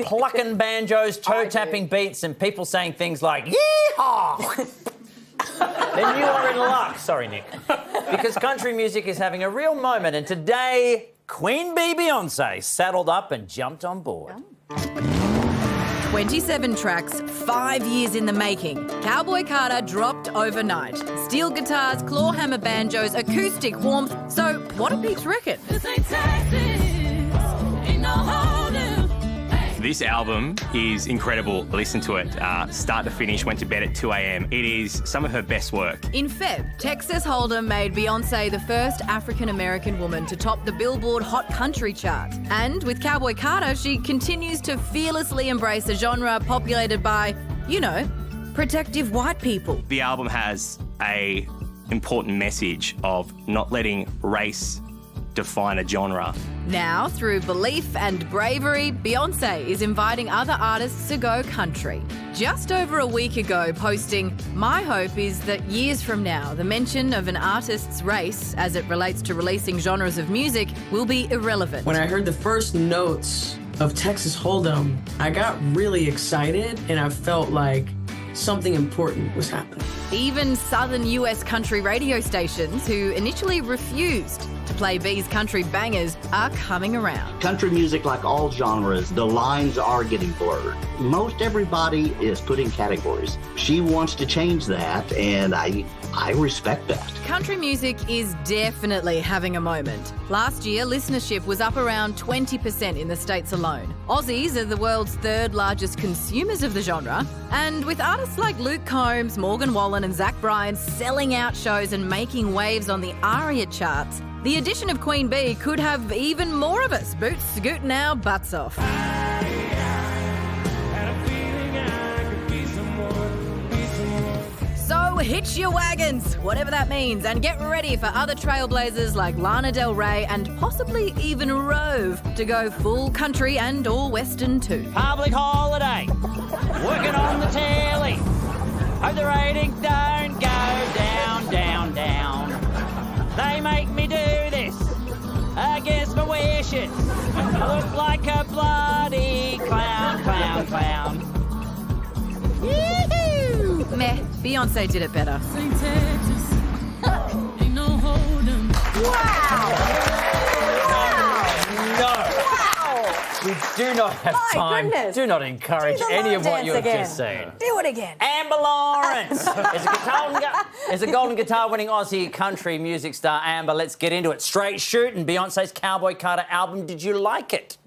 plucking banjos, toe-tapping beats, and people saying things like, yeehaw! Then you are in luck. Sorry, Nick. Because country music is having a real moment, and today, Queen Bee Beyonce saddled up and jumped on board. 27 tracks, 5 years in the making. Cowboy Carter dropped overnight. Steel guitars, clawhammer banjos, acoustic warmth. So what do peeps reckon? This ain't Texas, ain't no hold'em. This album is incredible. Listen to it start to finish, went to bed at 2 a.m. It is some of her best work. In Feb, Texas Hold'em made Beyonce the first African-American woman to top the Billboard Hot Country chart. And with Cowboy Carter, she continues to fearlessly embrace a genre populated by, you know, protective white people. The album has a important message of not letting race define a genre. Now, through belief and bravery, Beyonce is inviting other artists to go country. Just over a week ago, posting, "My hope is that years from now, the mention of an artist's race as it relates to releasing genres of music will be irrelevant." When I heard the first notes of Texas Hold'em, I got really excited and I felt like something important was happening. Even southern US country radio stations, who initially refused to play B's country bangers, are coming around. Country music, like all genres, the lines are getting blurred. Most everybody is put in categories. She wants to change that, and I respect that. Country music is definitely having a moment. Last year, listenership was up around 20% in the States alone. Aussies are the world's third largest consumers of the genre, and with artists like Luke Combs, Morgan Wallen and Zach Bryan selling out shows and making waves on the ARIA charts, the addition of Queen Bee could have even more of us boots scooting our butts off. So hitch your wagons, whatever that means, and get ready for other trailblazers like Lana Del Rey and possibly even Rove to go full country and or western too. Public holiday. Working on the telly. Hope the ratings don't go down, down, down. They make me do this against my wishes. I look like a bloody clown, clown, clown. Yee-hoo! Meh, Beyonce did it better. St. Texas, ain't no hold'em. We do not have time. Goodness. Do not encourage Do the any of line what you have dance just said. Do it again. Amber Lawrence is a golden guitar-winning Aussie country music star. Amber, let's get into it. Straight shooting. Beyonce's Cowboy Carter album. Did you like it?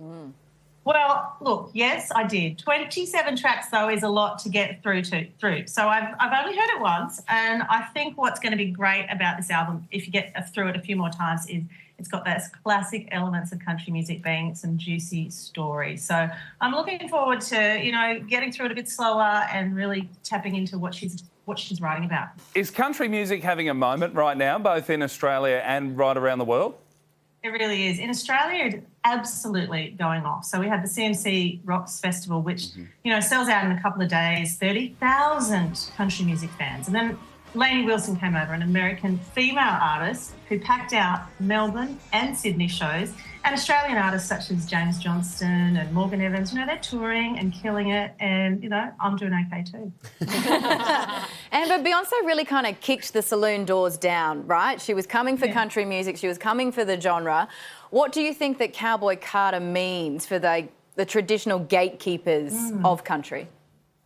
Well, look, yes, I did. 27 tracks, though, is a lot to get through. So I've only heard it once, and I think what's going to be great about this album, if you get through it a few more times, is it's got those classic elements of country music being some juicy stories. So I'm looking forward to, getting through it a bit slower and really tapping into what she's writing about. Is country music having a moment right now, both in Australia and right around the world? It really is. In Australia, it's absolutely going off. So we had the CMC Rocks Festival, which, sells out in a couple of days, 30,000 country music fans. And then Lainey Wilson came over, an American female artist who packed out Melbourne and Sydney shows, and Australian artists such as James Johnston and Morgan Evans, they're touring and killing it, and, I'm doing okay too. Amber, Beyonce really kind of kicked the saloon doors down, right? She was coming for country music, she was coming for the genre. What do you think that Cowboy Carter means for the traditional gatekeepers of country?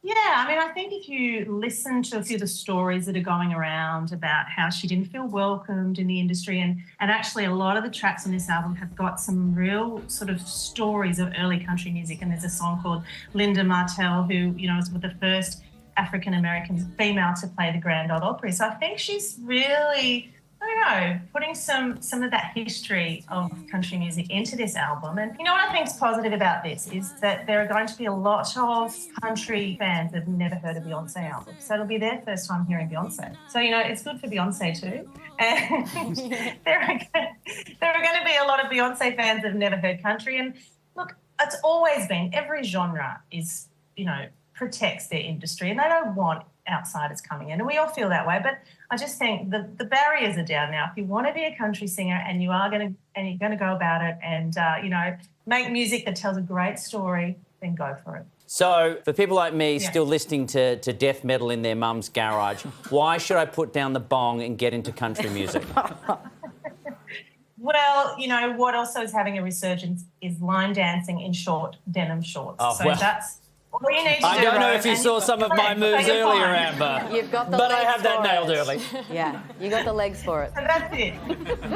Yeah, I think if you listen to a few of the stories that are going around about how she didn't feel welcomed in the industry, and actually a lot of the tracks on this album have got some real sort of stories of early country music. And there's a song called Linda Martell, who, was the first African-American female to play the Grand Ole Opry. So I think she's really, putting some of that history of country music into this album. And what I think is positive about this is that there are going to be a lot of country fans that have never heard a Beyonce album. So it'll be their first time hearing Beyonce. So, it's good for Beyonce too. And there are going to be a lot of Beyonce fans that have never heard country. And look, it's always been, every genre is, protects their industry, and they don't want outsiders coming in, and we all feel that way. But I just think the barriers are down now. If you want to be a country singer and you're going to go about it and make music that tells a great story, then go for it. So, for people like me still listening to death metal in their mum's garage, why should I put down the bong and get into country music? Well, you know, what also is having a resurgence is line dancing in short denim shorts. Oh, so well. that's all you need to do. I don't know Rose, if you and saw you've some got of my the moves legs, so you're earlier, fine. Amber. You've got the But I legs have that for nailed it. early. Yeah, you got the legs for it. So that's it.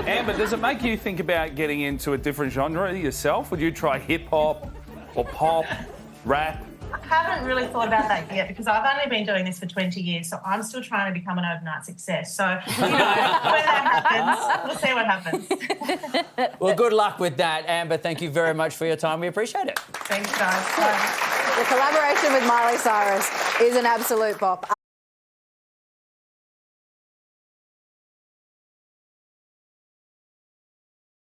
Amber, does it make you think about getting into a different genre yourself? Would you try hip-hop or pop, rap? I haven't really thought about that yet because I've only been doing this for 20 years, so I'm still trying to become an overnight success. So, you know, when that happens, we'll see what happens. Well, good luck with that, Amber. Thank you very much for your time. We appreciate it. Thanks, guys. Bye. The collaboration with Miley Cyrus is an absolute bop.